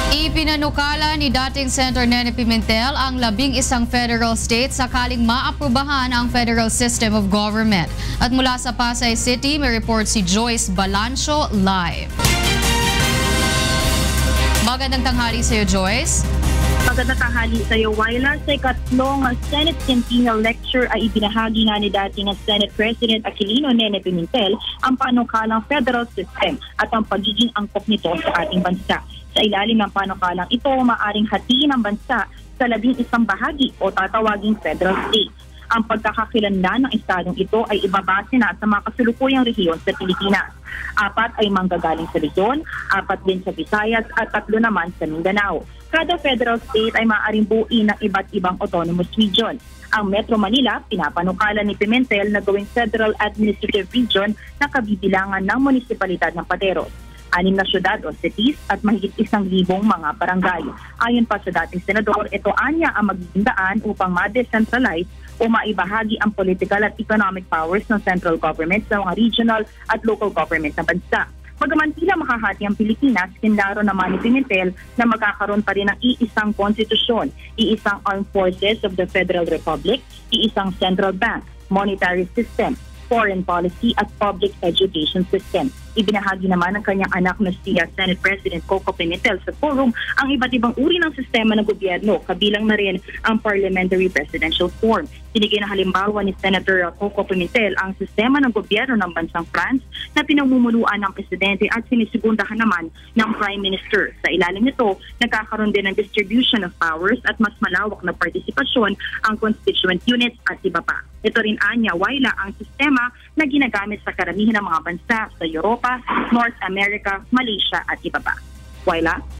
Ipinanukala ni dating Senator Nene Pimentel ang 11 federal states sakaling maaprubahan ang Federal System of Government. At mula sa Pasay City, may report si Joyce Balancio live. Magandang tanghali sa iyo, Joyce. Magandang tanghali sa iyo, Wyla. Sa ikatlong Senate Centennial Lecture ay ibinahagi nga ni dating Senate President Aquilino Nene Pimentel ang panukalang federal system at ang pagiging angkop nito sa ating bansa. Sa ilalim ng panukalang ito, maaaring hatiin ang bansa sa 11 bahagi o tatawaging federal state. Ang pagkakakilanlan ng estadong ito ay ibabase na sa mga kasulukuyang rehiyon sa Pilipinas. 4 ay manggagaling sa Luzon, 4 din sa Visayas at 3 naman sa Mindanao. Kada federal state ay maaaring buuin ng iba't ibang autonomous region. Ang Metro Manila, pinapanukala ni Pimentel na gawing Federal Administrative Region na kabibilangan ng munisipalidad ng Pateros. 6 na syudad o cities at mahigit 1,000 mga barangay. Ayon pa sa dating senador, ito anya ang magiging daan upang ma-decentralize o maibahagi ang political at economic powers ng central government sa mga regional at local government ng bansa. Bagaman tila makahati ang Pilipinas, kinlaro naman ni Pimentel na magkakaroon pa rin ng iisang konstitusyon, iisang armed forces of the Federal Republic, iisang central bank, monetary system, foreign policy at public education system. Ibinahagi naman ng kanyang anak na si Senate President Coco Pimentel sa forum ang iba't ibang uri ng sistema ng gobyerno, kabilang na rin ang parliamentary presidential form. Sinigay na halimbawa ni Senator Coco Pimentel ang sistema ng gobyerno ng bansang France na pinamumuluan ng presidente at sinisigundahan naman ng prime minister. Sa ilalim nito, nagkakaroon din ng distribution of powers at mas malawak na partisipasyon ang constituent units at iba pa. Ito rin anya, Wyla, ang sistema na ginagamit sa karamihan ng mga bansa sa Europa, North America, Malaysia at iba pa. Wyla?